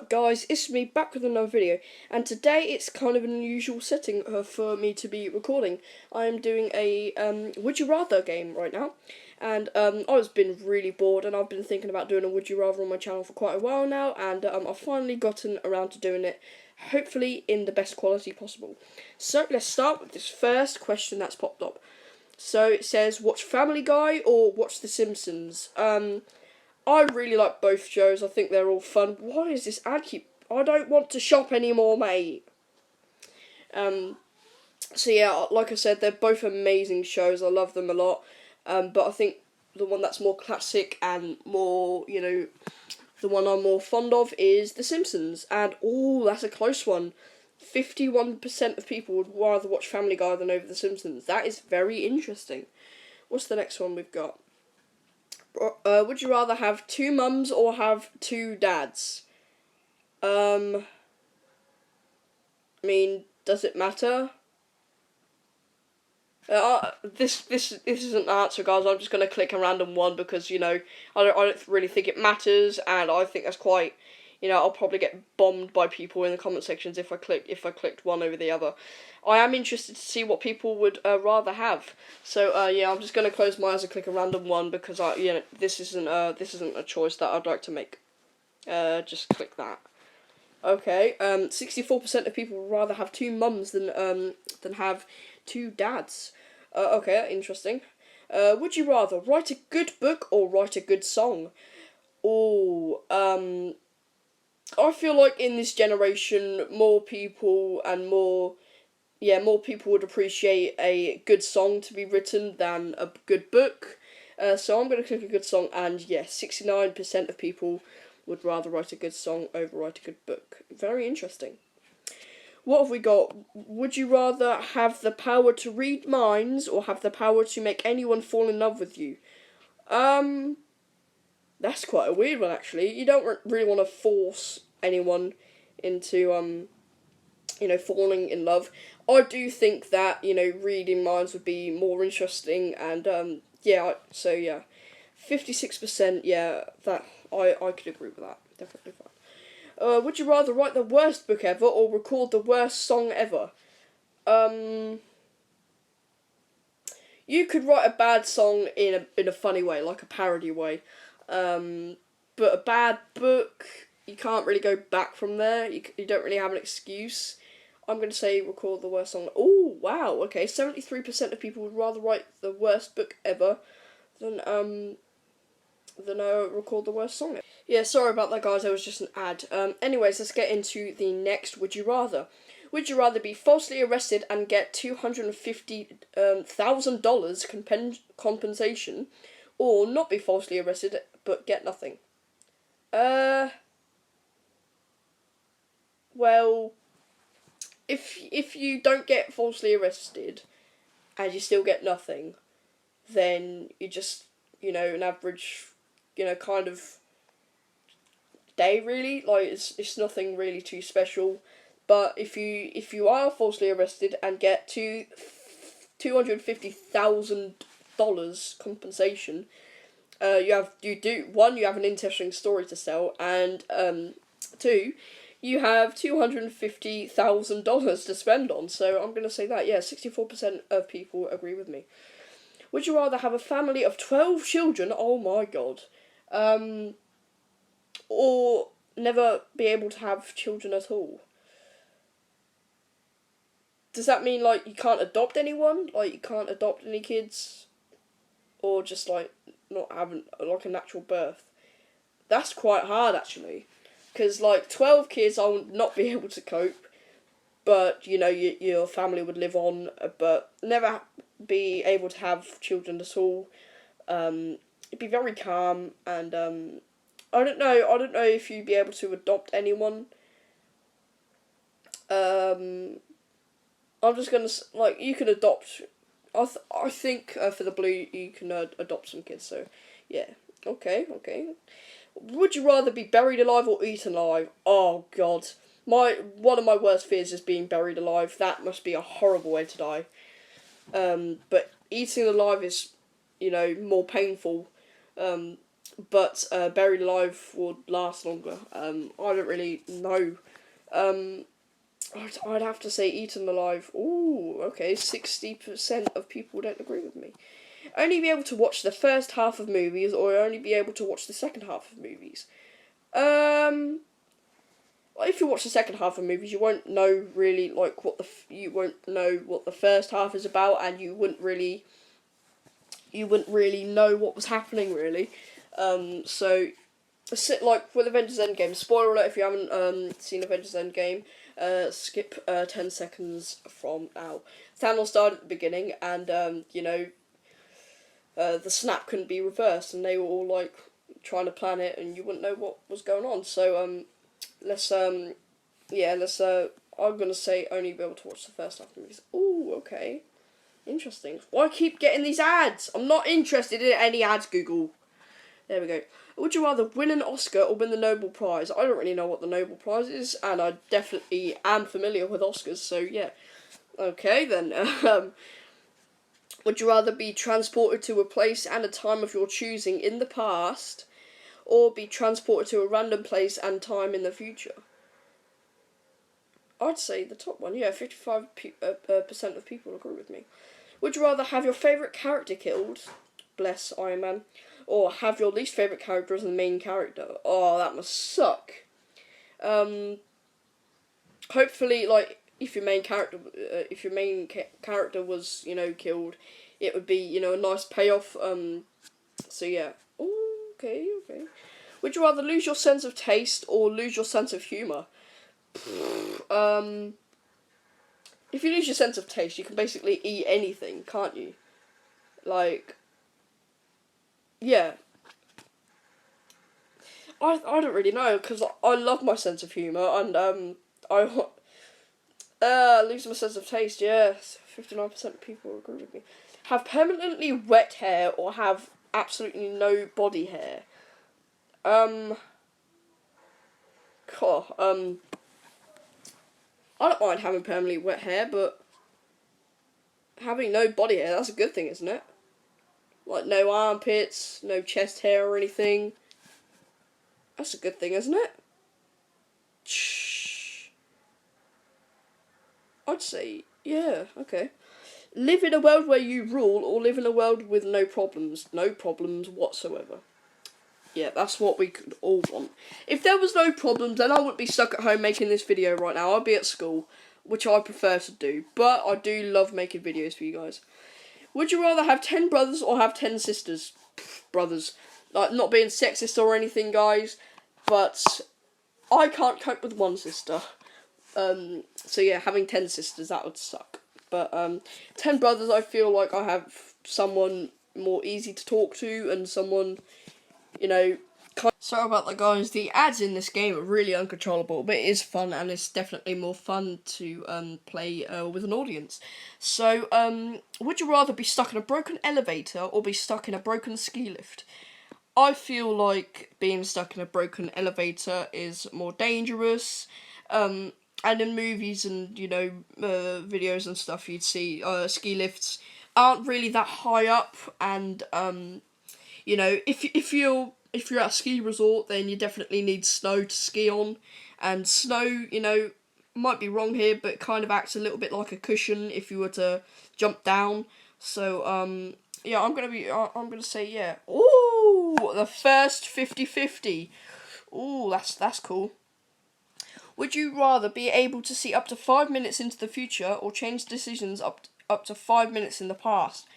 up guys, it's me back with another video, and today it's kind of an unusual setting for me to be recording. I am doing a Would You Rather game right now, and I've been really bored and I've been thinking about doing a Would You Rather on my channel for quite a while now, and I've finally gotten around to doing it, hopefully in the best quality possible. So let's start with this first question that's popped up. So it says, watch Family Guy or watch The Simpsons? I really like both shows. I think they're all fun. Why is this ad keep... I don't want to shop anymore, mate. So yeah, like I said, they're both amazing shows. I love them a lot. But I think the one that's more classic and more, the one I'm more fond of is The Simpsons. And, that's a close one. 51% of people would rather watch Family Guy than over The Simpsons. That is very interesting. What's the next one we've got? Would you rather have two mums or have two dads? I mean, does it matter? This isn't the answer, guys. I'm just gonna click a random one because I don't really think it matters, and I think that's quite. I'll probably get bombed by people in the comment sections if I clicked one over the other. I am interested to see what people would rather have. So I'm just gonna close my eyes and click a random one because this isn't a choice that I'd like to make. Just click that. Okay. 64% of people would rather have two mums than have two dads. Okay, interesting. Would you rather write a good book or write a good song? I feel like in this generation, more people would appreciate a good song to be written than a good book. So I'm going to click a good song, and 69% of people would rather write a good song over write a good book. Very interesting. What have we got? Would you rather have the power to read minds or have the power to make anyone fall in love with you? That's quite a weird one, actually. You don't really want to force anyone into, falling in love. I do think that, reading minds would be more interesting, and, 56%, that, I could agree with that. Definitely fine. Would you rather write the worst book ever or record the worst song ever? You could write a bad song in a funny way, like a parody way. But a bad book, you can't really go back from there. You don't really have an excuse. I'm going to say record the worst song. Oh, wow, okay. 73% of people would rather write the worst book ever than record the worst song. Yeah, sorry about that, guys. That was just an ad. Anyways, let's get into the next Would You Rather. Would you rather be falsely arrested and get $250,000 compensation, or not be falsely arrested but get nothing? Well, if you don't get falsely arrested and you still get nothing, then you just, an average, kind of day, really. Like, it's nothing really too special. But if you are falsely arrested and get $250,000 compensation, you have an interesting story to sell, and two, you have $250,000 to spend on. So I'm gonna say that 64% of people agree with me. Would you rather have a family of 12 children? Oh my god. Or never be able to have children at all? Does that mean, like, you can't adopt anyone? Like, you can't adopt any kids? Or just, like, not having, like, a natural birth? That's quite hard, actually. Because, like, 12 kids, I would not be able to cope. But, your family would live on, but never be able to have children at all. It'd be very calm, and, I don't know if you'd be able to adopt anyone. I'm just gonna, like, you can adopt, I think, for the blue, you can adopt some kids, so, yeah. Okay. Would you rather be buried alive or eaten alive? Oh, God. One of my worst fears is being buried alive. That must be a horrible way to die. But eating alive is, more painful. but buried alive would last longer. I don't really know. Um, I'd have to say eaten alive. Ooh, okay, 60% of people don't agree with me. Only be able to watch the first half of movies, or only be able to watch the second half of movies. Well, if you watch the second half of movies, you won't know really like you won't know what the first half is about, and you wouldn't really know what was happening really. So like with Avengers Endgame, spoiler alert if you haven't seen Avengers Endgame, skip 10 seconds from now. Thanos died at the beginning, and the snap couldn't be reversed, and they were all like trying to plan it, and you wouldn't know what was going on. So let's let's I'm gonna say only be able to watch the first half of the movies. Ooh, okay. Interesting. Why keep getting these ads? I'm not interested in any ads, Google. There we go. Would you rather win an Oscar or win the Nobel Prize? I don't really know what the Nobel Prize is, and I definitely am familiar with Oscars, so yeah. Okay, then. Would you rather be transported to a place and a time of your choosing in the past, or be transported to a random place and time in the future? I'd say the top one, yeah, 55% of people agree with me. Would you rather have your favourite character killed, bless Iron Man, or have your least favourite character as the main character? Oh, that must suck. Hopefully, like, if your main character was, killed, it would be, a nice payoff. So yeah. Ooh, okay. Would you rather lose your sense of taste or lose your sense of humour? If you lose your sense of taste, you can basically eat anything, can't you? Like, yeah. I don't really know, because I love my sense of humour, and lose my sense of taste, yes. 59% of people agree with me. Have permanently wet hair or have absolutely no body hair? Cool. I don't mind having permanently wet hair, but having no body hair, that's a good thing, isn't it? Like, no armpits, no chest hair or anything. That's a good thing, isn't it? I'd say, yeah, okay. Live in a world where you rule, or live in a world with no problems. No problems whatsoever. Yeah, that's what we could all want. If there was no problems, then I wouldn't be stuck at home making this video right now. I'd be at school, which I prefer to do. But I do love making videos for you guys. Would you rather have 10 brothers or have 10 sisters? Brothers. Like, not being sexist or anything, guys, but I can't cope with one sister. So yeah, having 10 sisters, that would suck. But 10 brothers, I feel like I have someone more easy to talk to, and someone, Sorry about that, guys. The ads in this game are really uncontrollable, but it is fun, and it's definitely more fun to play with an audience. So, would you rather be stuck in a broken elevator or be stuck in a broken ski lift? I feel like being stuck in a broken elevator is more dangerous. And in movies and, videos and stuff, you'd see ski lifts aren't really that high up, and if you're at a ski resort, then you definitely need snow to ski on, and snow, might be wrong here, but kind of acts a little bit like a cushion if you were to jump down. So yeah, I'm gonna say yeah. Ooh, the first 50-50. Ooh, that's cool. Would you rather be able to see up to 5 minutes into the future or change decisions up to 5 minutes in the past?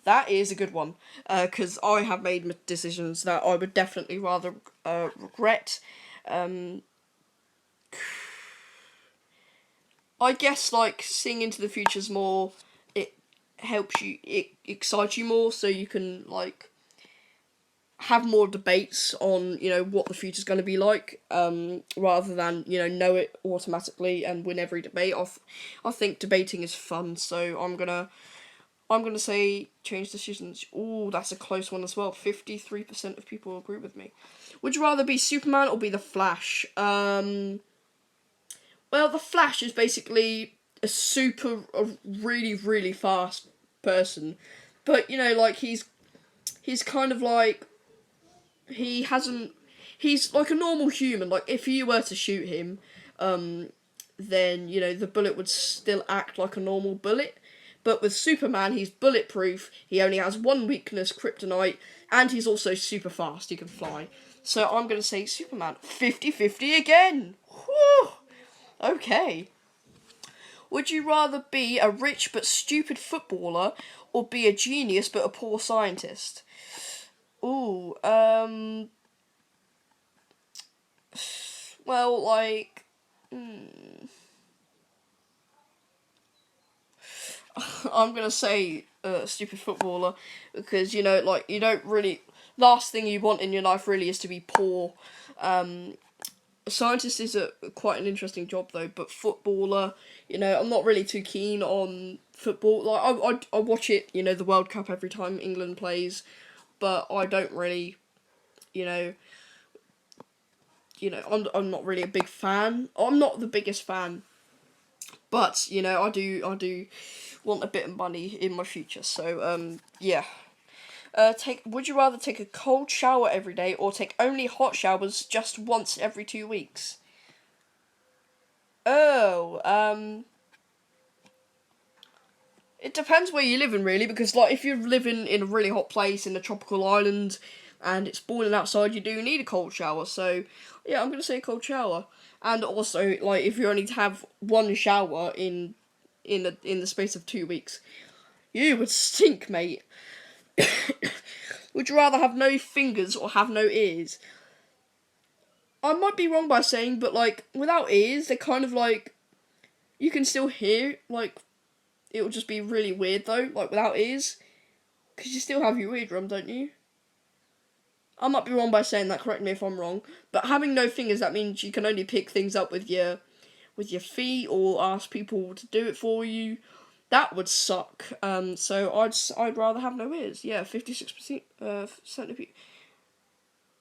That is a good one, because I have made decisions that I would definitely rather regret. I guess, like, seeing into the future is more, it helps you, it excites you more, so you can, like, have more debates on, what the future's going to be like, rather than, know it automatically and win every debate. I think debating is fun, so I'm gonna say change decisions. Ooh, that's a close one as well. 53% of people agree with me. Would you rather be Superman or be the Flash? Well, the Flash is basically a really, really fast person, but like he's kind of like he hasn't. He's like a normal human. Like if you were to shoot him, then the bullet would still act like a normal bullet. But with Superman, he's bulletproof. He only has one weakness, kryptonite, and he's also super fast. He can fly. So I'm going to say Superman. 50-50 again. Whew. Okay. Would you rather be a rich but stupid footballer or be a genius but a poor scientist? Ooh, well, like, I'm gonna say stupid footballer because like you don't really. Last thing you want in your life really is to be poor. A scientist is quite an interesting job though, but footballer, I'm not really too keen on football. Like I watch it, the World Cup every time England plays, but I don't really, you know, I'm not really a big fan. I'm not the biggest fan, but I do want a bit of money in my future. So yeah. Would you rather take a cold shower every day or take only hot showers just once every 2 weeks? Oh, it depends where you live in really, because like if you're living in a really hot place in a tropical island and it's boiling outside, you do need a cold shower. So yeah, I'm gonna say cold shower. And also like if you only have one shower in the space of 2 weeks, you would stink, mate. Would you rather have no fingers or have no ears? I might be wrong by saying, but like without ears, they're kind of like you can still hear. Like it would just be really weird though, like without ears, because you still have your eardrum, don't you? I might be wrong by saying that. Correct me if I'm wrong. But having no fingers, that means you can only pick things up with your feet or ask people to do it for you. That would suck. So I'd rather have no ears. Yeah, 56% of people.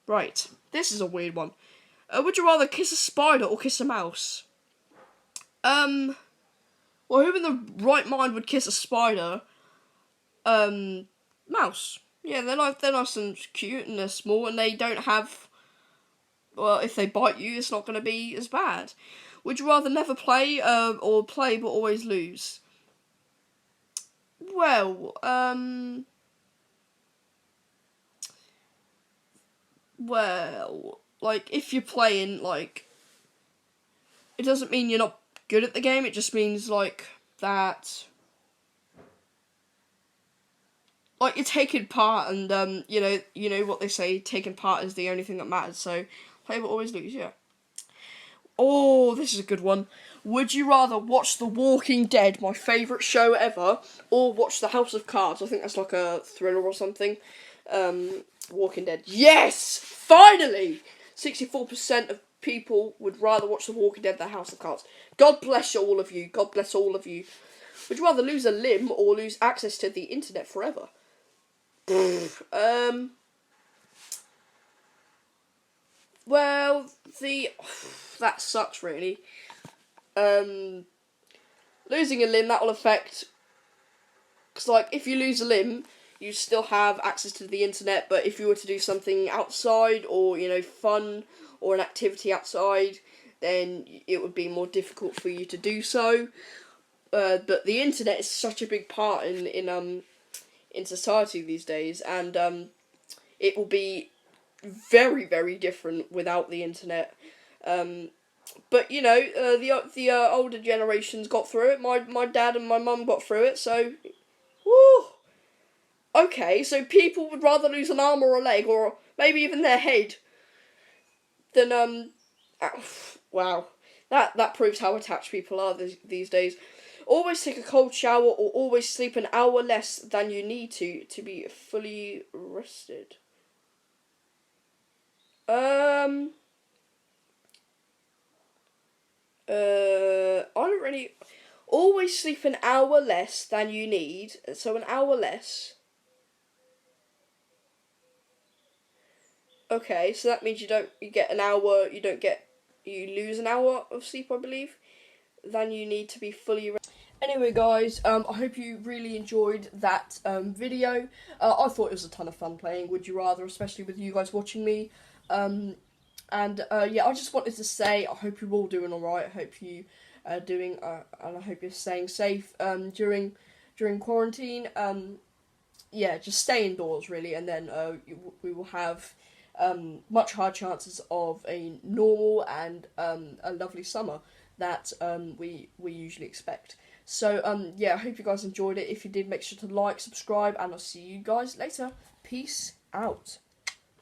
Right, this is a weird one. Would you rather kiss a spider or kiss a mouse? Well, who in the right mind would kiss a spider? Mouse. Yeah, they're nice and cute and they're small and they don't have. Well, if they bite you, it's not going to be as bad. Would you rather never play, or play but always lose? Well, like if you're playing, like it doesn't mean you're not good at the game. It just means like that. Like you're taking part, and you know what they say. Taking part is the only thing that matters. So play but always lose. Yeah. Oh, this is a good one. Would you rather watch The Walking Dead, my favourite show ever, or watch The House of Cards? I think that's like a thriller or something. Walking Dead. Yes! Finally! 64% of people would rather watch The Walking Dead than House of Cards. God bless all of you. God bless all of you. Would you rather lose a limb or lose access to the internet forever? Well, that sucks really. Um, Losing a limb, that will affect, because like if you lose a limb, you still have access to the internet, but if you were to do something outside or fun or an activity outside, then it would be more difficult for you to do so. But the internet is such a big part in society these days, and it will be very, very different without the internet. But the older generations got through it. My dad and my mum got through it. So, woo. Okay, so people would rather lose an arm or a leg, or maybe even their head, than wow. That proves how attached people are these days. Always take a cold shower, or always sleep an hour less than you need to be fully rested. Um. I don't really. Always sleep an hour less than you need. So an hour less. Okay, so that means you get an hour. You lose an hour of sleep, I believe, than you need to be fully. anyway, guys, I hope you really enjoyed that video. I thought it was a ton of fun playing Would You Rather, especially with you guys watching me. Yeah, I just wanted to say I hope you're all doing alright. I hope you are doing, and I hope you're staying safe during quarantine. Yeah, just stay indoors really, and then we will have much higher chances of a normal and a lovely summer that we usually expect. So yeah, I hope you guys enjoyed it. If you did, make sure to like, subscribe, and I'll see you guys later. Peace out.